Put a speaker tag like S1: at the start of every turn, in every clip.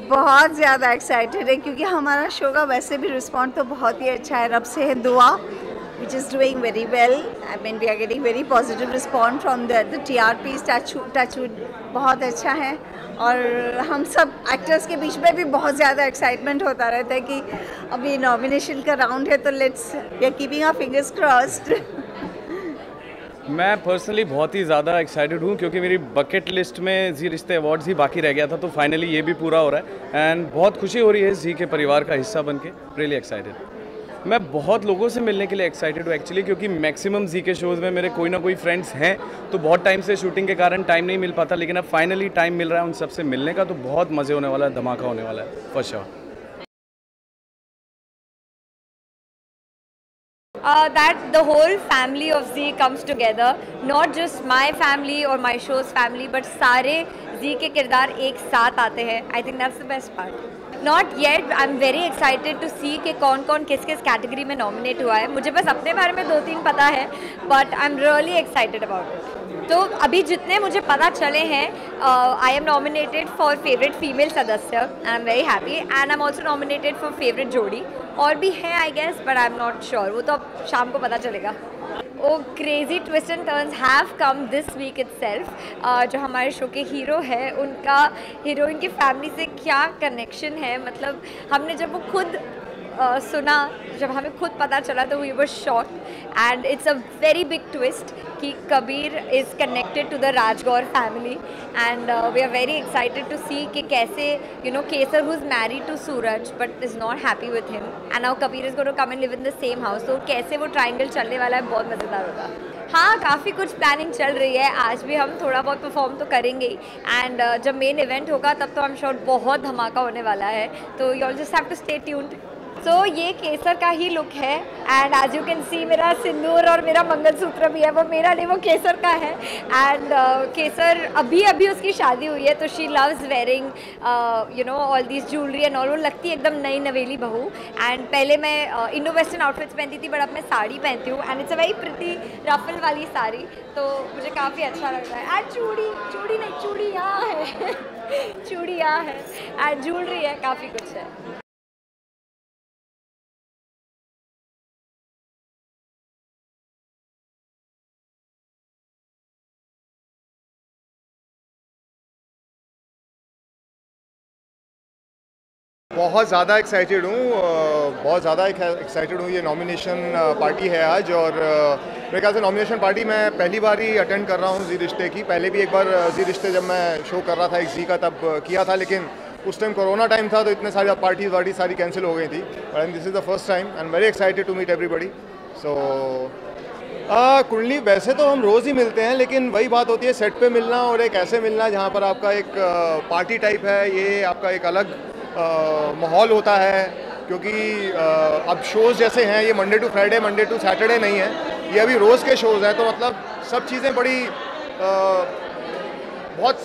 S1: बहुत ज़्यादा एक्साइटेड है क्योंकि हमारा शो का वैसे भी रिस्पॉन्ड तो बहुत ही अच्छा है। रब से है दुआ which is doing very well. I mean we are getting very positive response from the TRPs. Touchwood बहुत अच्छा है और हम सब एक्टर्स के बीच में भी बहुत ज़्यादा एक्साइटमेंट होता रहता है कि अभी नॉमिनेशन का राउंड है तो let's we are keeping our fingers crossed.
S2: मैं पर्सनली बहुत ही ज़्यादा एक्साइटेड हूँ क्योंकि मेरी बकेट लिस्ट में जी रिश्ते अवार्ड्स ही बाकी रह गया था, तो फाइनली ये भी पूरा हो रहा है एंड बहुत खुशी हो रही है जी के परिवार का हिस्सा बन के। Really excited. मैं बहुत लोगों से मिलने के लिए एक्साइटेड हूँ एक्चुअली, क्योंकि मैक्सिमम जी के शोज़ में मेरे कोई ना कोई फ्रेंड्स हैं, तो बहुत टाइम से शूटिंग के कारण टाइम नहीं मिल पाता, लेकिन अब फाइनली टाइम मिल रहा है उन सबसे मिलने का, तो बहुत मज़े होने वाला है, धमाका होने वाला है for sure.
S3: That the whole family of Z comes together, not just my family or my show's family, but सारे Z के किरदार एक साथ आते हैं। I think that's the best part. Not yet, I'm very excited to see कि कौन कौन किस किस कैटेगरी में नॉमिनेट हुआ है। मुझे बस अपने बारे में 2-3 पता है, but I'm really excited about it. तो अभी जितने मुझे पता चले हैं, I am nominated for favourite female सदस्य, I am very happy, and I am also nominated for favourite जोड़ी। और भी है I guess, but I am not sure, वो तो अब शाम को पता चलेगा। Oh crazy twist and turns have come this week itself. जो हमारे शो के हीरो है, उनका हीरोइन की फैमिली से क्या कनेक्शन है, मतलब हमने जब वो खुद सुना, जब हमें खुद पता चला तो we were shocked and it's a very big twist कि Kabir is connected to the Rajgaur family and we are very excited to see कि कैसे Kesar who is married to Suraj but is not happy with him and now Kabir is going to come and live in the same house, तो कैसे वो triangle चलने वाला है, बहुत मज़ेदार होगा। हाँ, काफ़ी कुछ प्लानिंग चल रही है, आज भी हम थोड़ा बहुत परफॉर्म तो करेंगे एंड जब मेन इवेंट होगा तब तो आई एम श्योर बहुत धमाका होने वाला है, तो you all just have to stay tuned. So ये केसर का ही लुक है and as you can see मेरा सिंदूर और मेरा मंगलसूत्र भी है, वो मेरा नहीं, वो केसर का है। एंड केसर अभी उसकी शादी हुई है, तो she loves wearing all this jewellery and all, वो लगती है एकदम नई नवेली बहू। एंड पहले मैं इंडो वेस्टर्न आउटफिट्स पहनती थी, बट अब मैं साड़ी पहनती हूँ and it's a very pretty ruffle वाली साड़ी, तो मुझे काफ़ी अच्छा लग रहा है। एंड चूड़ी नहीं, चूड़ी यहाँ है चूड़ी यहाँ है एंड ज्वेलरी है, काफ़ी कुछ है।
S4: बहुत ज़्यादा एक्साइटेड हूँ, बहुत ज़्यादा एक्साइटेड हूँ। ये नॉमिनेशन पार्टी है आज, और मेरे ख्याल से नॉमिनेशन पार्टी मैं पहली बार ही अटेंड कर रहा हूँ जी रिश्ते की। पहले भी एक बार जी रिश्ते जब मैं शो कर रहा था एक जी का तब किया था, लेकिन उस टाइम कोरोना टाइम था तो इतने सारी पार्टी सारी कैंसिल हो गई थी, but this is the first time I am very excited to meet everybody. So Kundali वैसे तो हम रोज़ ही मिलते हैं, लेकिन वही बात होती है सेट पे मिलना और एक ऐसे मिलना जहाँ पर आपका एक पार्टी टाइप है, ये आपका एक अलग माहौल होता है, क्योंकि अब शोज़ जैसे हैं ये Monday to Friday, Monday to Saturday नहीं है, ये अभी रोज़ के शोज़ हैं, तो मतलब सब चीज़ें बड़ी बहुत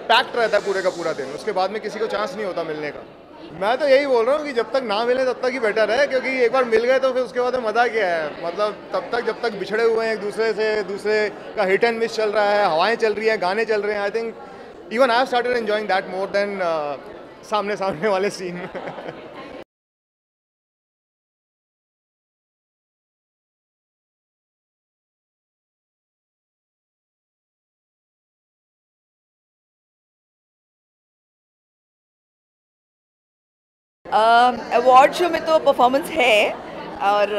S4: पैक्ड रहता है पूरे का पूरा दिन, उसके बाद में किसी को चांस नहीं होता मिलने का। मैं तो यही बोल रहा हूँ कि जब तक ना मिले तब तक ही बेटर है, क्योंकि एक बार मिल गए तो फिर उसके बाद में मज़ा क्या है, मतलब तब तक जब तक बिछड़े हुए हैं एक दूसरे से, दूसरे का हिट एंड मिस चल रहा है, हवाएं चल रही हैं, गाने चल रहे हैं, I think even I have started enjoying that more than सामने वाले सीन।
S5: अवार्ड शो में तो परफॉर्मेंस है और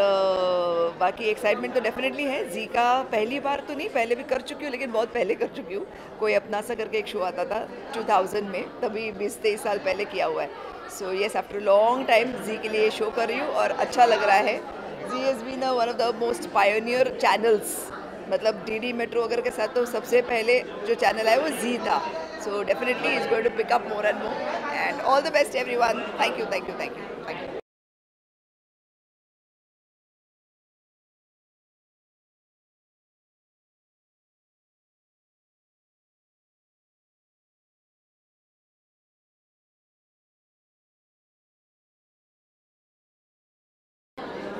S5: बाकी एक्साइटमेंट तो डेफिनेटली है। जी का पहली बार तो नहीं, पहले भी कर चुकी हूँ, लेकिन बहुत पहले कर चुकी हूँ। कोई अपना सा करके एक शो आता था 2000 में, तभी 20-23 साल पहले किया हुआ है। So yes, after long time Zee के लिए शो कर रही हूँ और अच्छा लग रहा है। Zee has been one of the most pioneer channels, मतलब डीडी मेट्रो वगैरह के साथ तो सबसे पहले जो चैनल है वो जी था। So definitely is going to pick up more and more and all the best everyone. Thank you, thank you, thank you, thank you.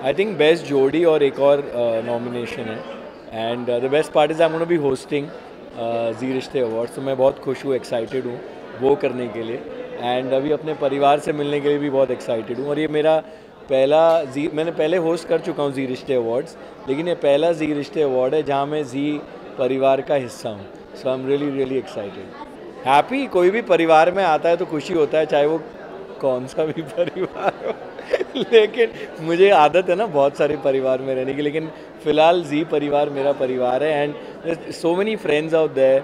S2: I think best जोड़ी और एक और नॉमिनेशन है, and the best part is I am gonna be hosting Zee Rishtey awards, तो मैं बहुत खुश हूँ, एक्साइटेड हूँ वो करने के लिए।
S6: एंड अभी अपने परिवार से मिलने के लिए भी बहुत एक्साइटेड हूँ। और ये मेरा पहला मैंने पहले होस्ट कर चुका हूँ जी रिश्ते अवार्ड्स, लेकिन ये पहला जी रिश्ते अवार्ड है जहाँ मैं जी परिवार का हिस्सा हूँ। So I am really really excited, happy. कोई भी परिवार में आता है तो खुशी होता है, चाहे वो कौन सा भी परिवार हो लेकिन मुझे आदत है ना बहुत सारे परिवार में रहने की, लेकिन फ़िलहाल जी परिवार मेरा परिवार है। And so many friends out there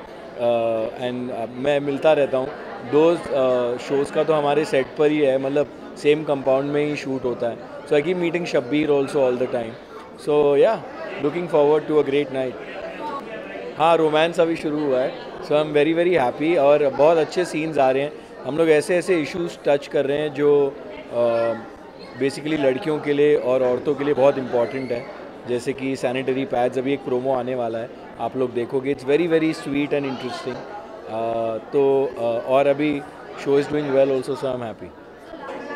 S6: and मैं मिलता रहता हूँ। दो शोज़ का तो हमारे सेट पर ही है, मतलब सेम कंपाउंड में ही शूट होता है। So I keep meeting Shabbir also all the time. So yeah looking forward to a great night. हाँ, रोमांस अभी शुरू हुआ है। So I am very very happy और बहुत अच्छे सीन्स आ रहे हैं। हम लोग ऐसे ऐसे इश्यूज टच कर रहे हैं जो बेसिकली लड़कियों के लिए और औरतों के लिए बहुत इंपॉर्टेंट है, जैसे कि सैनिटरी पैड्स। अभी एक प्रोमो आने वाला है, आप लोग देखोगे, it's very very sweet and interesting. और अभी show is doing well also, so I am happy.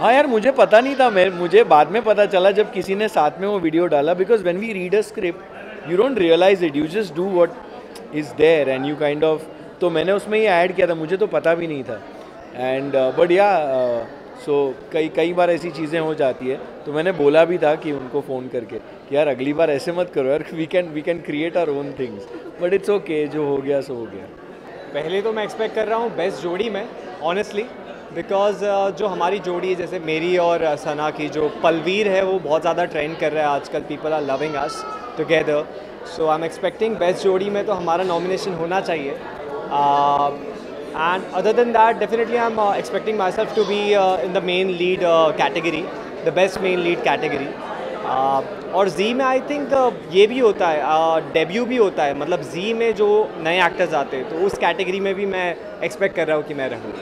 S6: हाँ यार, मुझे पता नहीं था, मुझे बाद में पता चला जब किसी ने साथ में वो वीडियो डाला। Because when we read a script you don't realise it, you just do what is there and you kind of. तो मैंने उसमें ये ऐड किया था, मुझे तो पता भी नहीं था। एंड बट या सो कई बार ऐसी चीज़ें हो जाती है, तो मैंने बोला भी था कि उनको फ़ोन करके कि यार अगली बार ऐसे मत करो यार, we can create our own things. But it's okay, जो हो गया सो हो गया।
S7: पहले तो मैं एक्सपेक्ट कर रहा हूँ बेस्ट जोड़ी में, ऑनेस्टली, बिकॉज जो हमारी जोड़ी है जैसे मेरी और सना की, जो पलवीर है वो बहुत ज़्यादा ट्रेंड कर रहा है आजकल, people are loving us together. So I am expecting best जोड़ी में तो हमारा नॉमिनेशन होना चाहिए। And other than that, definitely I'm expecting myself to be in the main lead category, the best main lead category. और जी में I think ये भी होता है, डेब्यू भी होता है, मतलब जी में जो नए एक्टर्स आते हैं तो उस कैटेगरी में भी मैं एक्सपेक्ट कर रहा हूँ कि मैं रहूँ।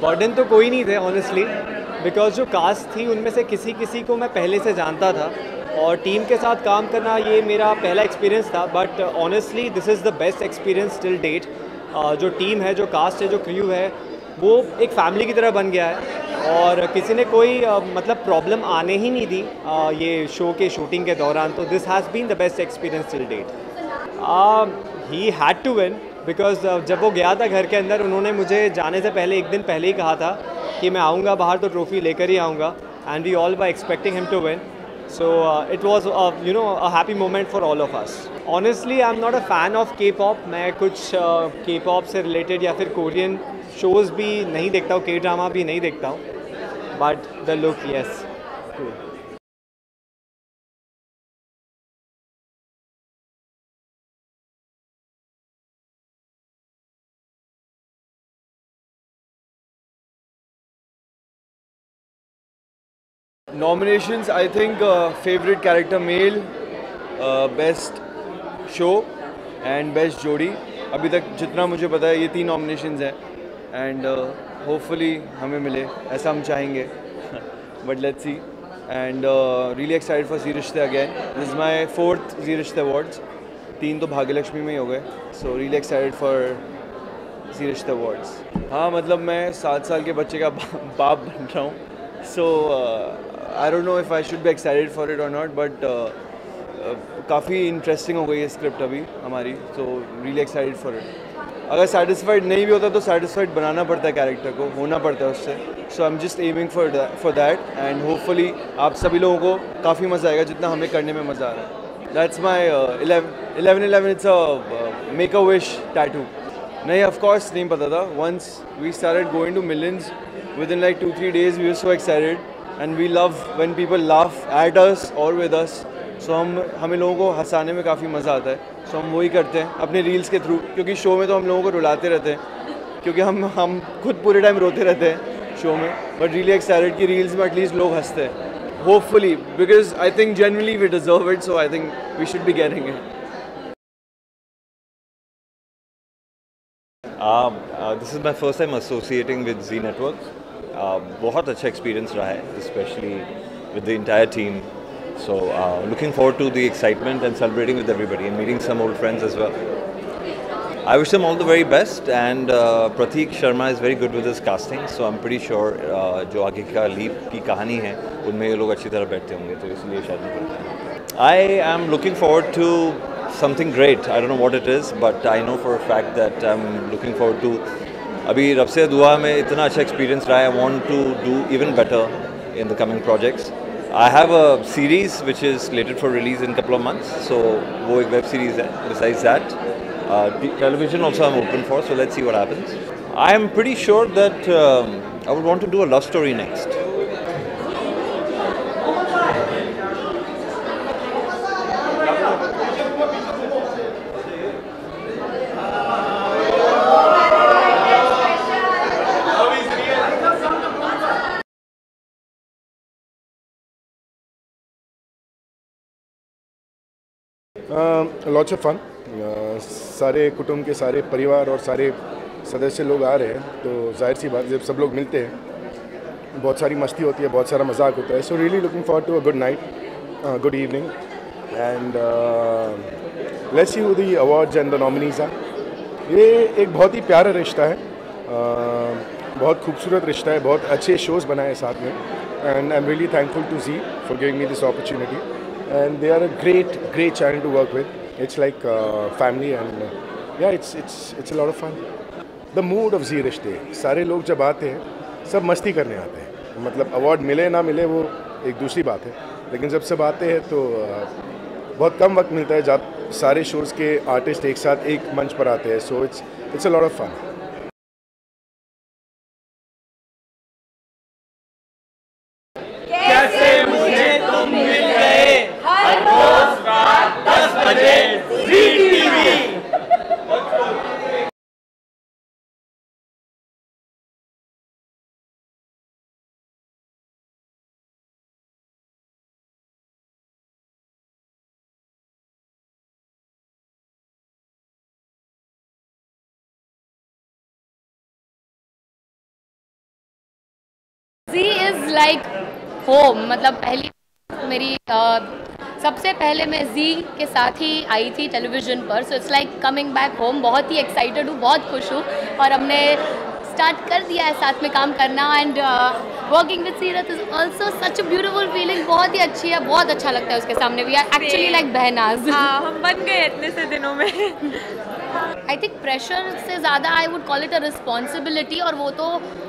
S7: बर्डन तो कोई नहीं थे ऑनेस्टली, बिकॉज जो कास्ट थी उनमें से किसी किसी को मैं पहले से जानता था और टीम के साथ काम करना ये मेरा पहला एक्सपीरियंस था। But honestly this is the best experience till date. जो टीम है, जो कास्ट है, जो क्रू है, वो एक फैमिली की तरह बन गया है और किसी ने कोई मतलब प्रॉब्लम आने ही नहीं दी ये शो के शूटिंग के दौरान। तो this has been the best experience till date. He had to win because जब वो गया था घर के अंदर, उन्होंने मुझे जाने से पहले एक दिन पहले ही कहा था कि मैं आऊँगा बाहर तो ट्रॉफी लेकर ही आऊँगा, and we all were expecting him to win. So it was a happy moment for all of us. Honestly, I'm not a fan of K-pop. मैं कुछ K-pop से related या फिर Korean shows भी नहीं देखता हूँ, K-drama भी नहीं देखता हूँ. But the look, yes, cool.
S2: Nominations, I think favorite character male, best show and best जोड़ी। अभी तक जितना मुझे पता है ये 3 nominations हैं and hopefully हमें मिले, ऐसा हम चाहेंगे but let's see and really excited for जी रिश्ते again। This is my 4th जी रिश्ते awards, 3 तो भाग्यलक्ष्मी में ही हो गए, so really excited for जी रिश्ते awards। हाँ, मतलब मैं 7 साल के बच्चे का बाप बन रहा हूँ, so I don't know if I should be excited for it or not, but काफ़ी इंटरेस्टिंग हो गई है स्क्रिप्ट अभी हमारी, so really excited for it। अगर satisfied नहीं भी होता तो satisfied बनाना पड़ता है कैरेक्टर को, होना पड़ता है उससे, so I'm just aiming for that and hopefully आप सभी लोगों को काफ़ी मज़ा आएगा जितना हमें करने में मज़ा आ रहा है। That's my 11/11, it's a make a wish tattoo। नहीं, of course नहीं पता था। Once we started going to millions within like 2-3 days, we were so excited and we love when people laugh at us or with us। so हमें लोगों को हंसाने में काफ़ी मज़ा आता है, so हम वही करते हैं अपने रील्स के थ्रू, क्योंकि शो में तो हम लोगों को रुलाते रहते हैं, क्योंकि हम खुद पूरे टाइम रोते रहते हैं शो में, बट रियली एक्साइटेड कि रील्स में एटलीस्ट लोग हंसते हैं, hopefully, because I think generally we deserve it, so I think we should be getting it.
S8: This is my first time associating with Zee Network। बहुत अच्छा experience रहा है, specially with the entire team. So looking forward to the excitement and celebrating with everybody and meeting some old friends as well. I wish them all the very best and Prateek Sharma is very good with his casting, so I am pretty sure जो आगे का leap की कहानी है उनमें ये लोग अच्छी तरह बैठते होंगे, तो इसलिए शायद I am looking forward to something great। I don't know what it is, but I know for a fact that I'm looking forward to अभी रब से दुआ में इतना अच्छा एक्सपीरियंस रहा है. I want to do even better in the coming projects. I have a series which is slated for release in a couple of months, so वो एक web series है. Besides that, television also I'm open for, so let's see what happens. I am pretty sure that I would want to do a love story next.
S9: Lots of fun. सारे कुटुंब के सारे परिवार और सारे सदस्य लोग आ रहे हैं, तो जाहिर सी बात जब सब लोग मिलते हैं बहुत सारी मस्ती होती है, बहुत सारा मजाक होता है. So really looking forward to a good night, good evening, and let's see who the awards and the nominees are. ये एक बहुत ही प्यारा रिश्ता है, बहुत खूबसूरत रिश्ता है, बहुत अच्छे शोज़ बनाए साथ में, and I am really thankful to Zee for giving me this opportunity. And they are a great channel to work with. It's like family, and yeah, it's a lot of fun. The mood of Zee Rishte. सारे लोग जब आते हैं सब मस्ती करने आते हैं. मतलब अवार्ड मिले ना मिले वो एक दूसरी बात है, लेकिन जब सब आते हैं तो बहुत कम वक्त मिलता है जब सारे शोज़ के आर्टिस्ट एक साथ एक मंच पर आते हैं. सो it's a lot of fun.
S10: Zee is like home. मतलब पहली मेरी सबसे पहले मैं Zee के साथ ही आई थी टेलीविज़न पर. So it's like coming back home. बहुत ही एक्साइटेड हूँ, बहुत खुश हूँ, और हमने स्टार्ट कर दिया है साथ में काम करना. एंड वर्किंग विद सीरत is also such a beautiful feeling. बहुत ही अच्छी है, बहुत अच्छा लगता है उसके सामने. वी आर एक्चुअली लाइक बहनाज.
S3: हम बन गए इतने से दिनों में.
S10: आई थिंक प्रेशर से ज़्यादा I would call it a responsibility, और वो तो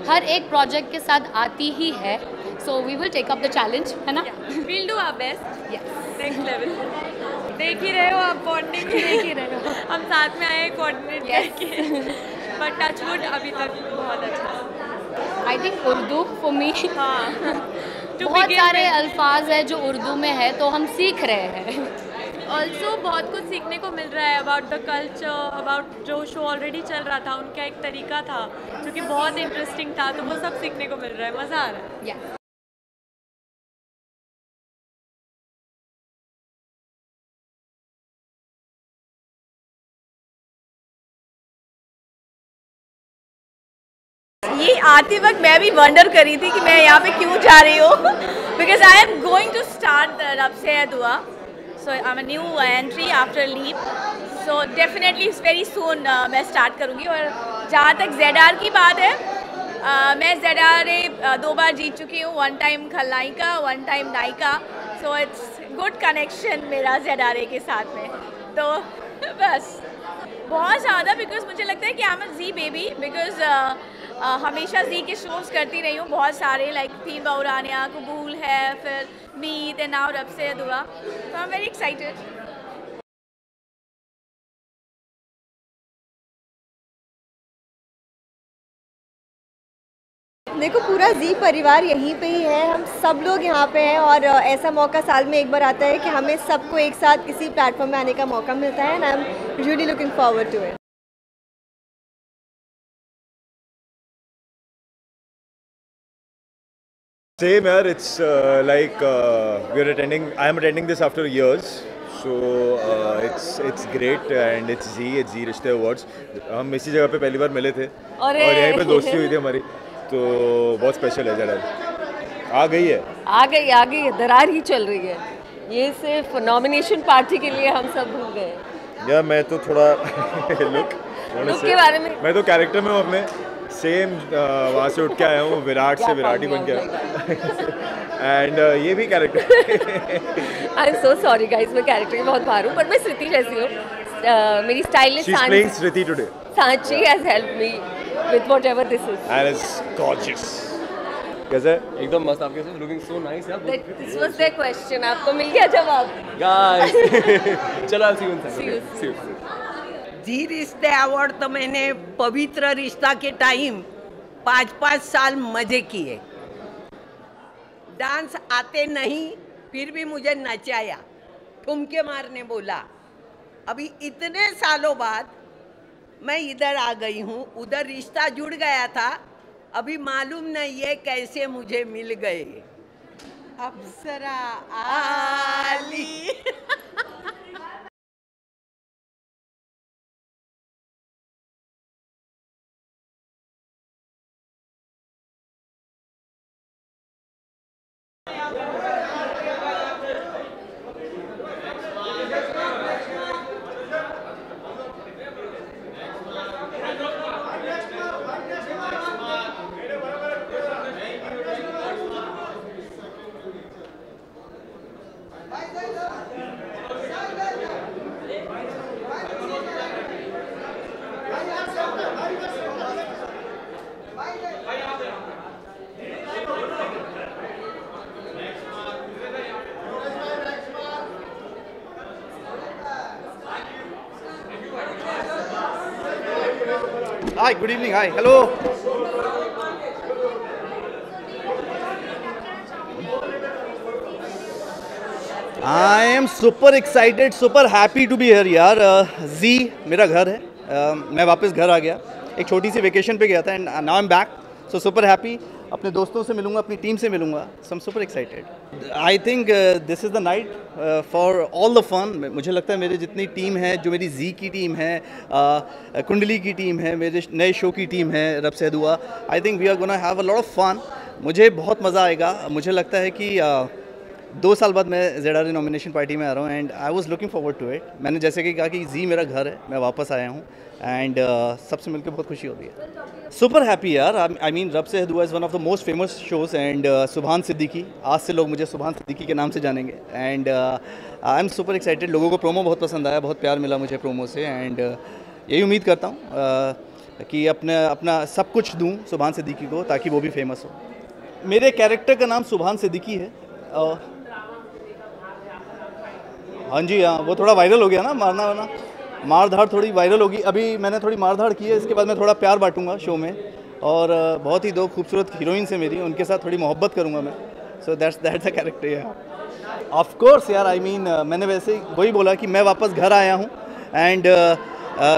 S10: हर एक प्रोजेक्ट के साथ आती ही है. So we will take up the challenge, है ना.
S3: We'll do our best. Next level. देख ही रहे हो आप, बॉन्डिंग देख ही रहे हो. हम साथ में आए कोऑर्डिनेट करके, बट टचवुड अभी तक बहुत अच्छा.
S10: I think Urdu for me.
S3: हाँ.
S10: बहुत सारे अल्फाज है जो उर्दू में है, तो हम सीख रहे हैं.
S3: ऑल्सो बहुत कुछ सीखने को मिल रहा है अबाउट द कल्चर, अबाउट जो शो ऑलरेडी चल रहा था, उनका एक तरीका था जो कि बहुत इंटरेस्टिंग था, तो वो सब सीखने को मिल रहा है. मज़ा आ रहा है.
S11: ये आते वक्त मैं भी वंडर कर रही थी कि मैं यहाँ पे क्यों जा रही हूँ. Because I am going to start Rabb Se Dua. So I am a new entry after leap. So definitely very soon मैं स्टार्ट करूँगी. और जहाँ तक ZR की बात है, मैं ZR 2 बार जीत चुकी हूँ. 1 टाइम खलनायिका, 1 टाइम नायिका. सो इट्स गुड कनेक्शन मेरा ZR के साथ में. तो बस बहुत ज़्यादा, बिकॉज मुझे लगता है कि आई am a Zee baby. Because हमेशा Zee के शोज़ करती रही हूँ बहुत सारे, लाइक तीन बहुरानिया, कबूल है, फिर मीत, एंड नाउ रब से दुआ. तो आई एम वेरी एक्साइटेड.
S12: देखो पूरा Zee परिवार यहीं पे ही है, हम सब लोग यहाँ पे हैं, और ऐसा मौका साल में एक बार आता है कि हमें सबको एक साथ किसी प्लेटफॉर्म में आने का मौका मिलता है. And I am really looking forward to it.
S13: Same here. It's like I am attending this after years, so it's great, and it's Zee Rishte Awards. हम इसी जगह पे पहली बार मिले थे और यहीं पे दोस्ती हुई थी हमारी, तो बहुत स्पेशल है. जरा आ गई है,
S14: दरार ही चल रही है. ये सिर्फ नॉमिनेशन पार्टी के लिए हम सब भूल गए.
S13: या मैं तो थोड़ा लुक
S14: के बारे में,
S13: मैं तो कैरेक्टर में हूँ अपने. सेम वहाँ से उठ के आया हूँ, विराट से विराटी बन गया. एंड ये भी character.
S14: I am so sorry guys, मैं कैरेक्टर की बहुत बाहर हूँ, पर मैं श्रुति जैसी हूँ. मेरी stylist Sanchi has help me. with whatever this is.
S13: And it's gorgeous. कैसे?
S15: एकदम मस्त. आप कैसे? Looking so nice यार.
S14: This was their question. आपको मिल गया जवाब.
S15: Guys. चलो I'll see you in
S14: See you.
S15: See you.
S16: जी रिश्ते अवार्ड तो मैंने पवित्र रिश्ता के टाइम 5-5 साल मजे किए. डांस आते नहीं फिर भी मुझे नचाया, ठुमके मारने बोला. अभी इतने सालों बाद मैं इधर आ गई हूँ. उधर रिश्ता जुड़ गया था, अभी मालूम नहीं है कैसे मुझे मिल गए. अप्सरा आली.
S17: Hi, good evening. Hi, hello. I am super excited, super happy to be here यार. Z मेरा घर है. मैं वापस घर आ गया. एक छोटी सी वेकेशन पे गया था and now I'm back. So super happy. अपने दोस्तों से मिलूंगा, अपनी टीम से मिलूंगा. So I'm super excited. I think this is the night for all the fun. मुझे लगता है मेरे जितनी टीम है, जो मेरी Z की टीम है, कुंडली की टीम है, मेरे नए शो की टीम है रब से दुआ. I think we are gonna have a lot of fun. मुझे बहुत मज़ा आएगा. मुझे लगता है कि 2 साल बाद मैं ZRA नॉमिनेशन पार्टी में आ रहा हूँ and I was looking forward to it. मैंने जैसे कि कहा कि जी मेरा घर है, मैं वापस आया हूँ एंड सबसे मिलकर बहुत खुशी हो रही है. सुपर हैप्पी यार. आई मीन रब से दुआ is one of the most famous shows and सुभान सिद्दीकी. आज से लोग मुझे सुभान सिद्दीकी के नाम से जानेंगे and I am super excited. लोगों को प्रोमो बहुत पसंद आया, बहुत प्यार मिला मुझे प्रोमो से एंड यही उम्मीद करता हूँ कि अपना सब कुछ दूँ सुभान सिद्दीकी को ताकि वो भी फेमस हो. मेरे कैरेक्टर का नाम सुभान सिद्दीकी है. हाँ जी, हाँ, वो थोड़ा वायरल हो गया ना, मारना वारना, मार धाड़ थोड़ी वायरल होगी. अभी मैंने थोड़ी मार धाड़ की है, इसके बाद मैं थोड़ा प्यार बांटूंगा शो में और बहुत ही 2 खूबसूरत हीरोइंस है मेरी, उनके साथ थोड़ी मोहब्बत करूंगा मैं. So that's the character. यार ऑफ कोर्स यार. आई मीन मैंने वैसे वही बोला कि मैं वापस घर आया हूँ and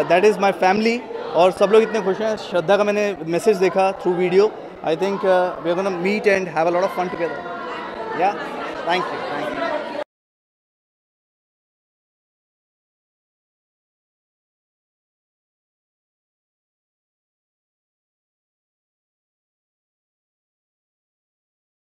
S17: that is my family और सब लोग इतने खुश हैं. श्रद्धा का मैंने मैसेज देखा through video. I think we are gonna meet and have a lot of fun together. Yeah thank you.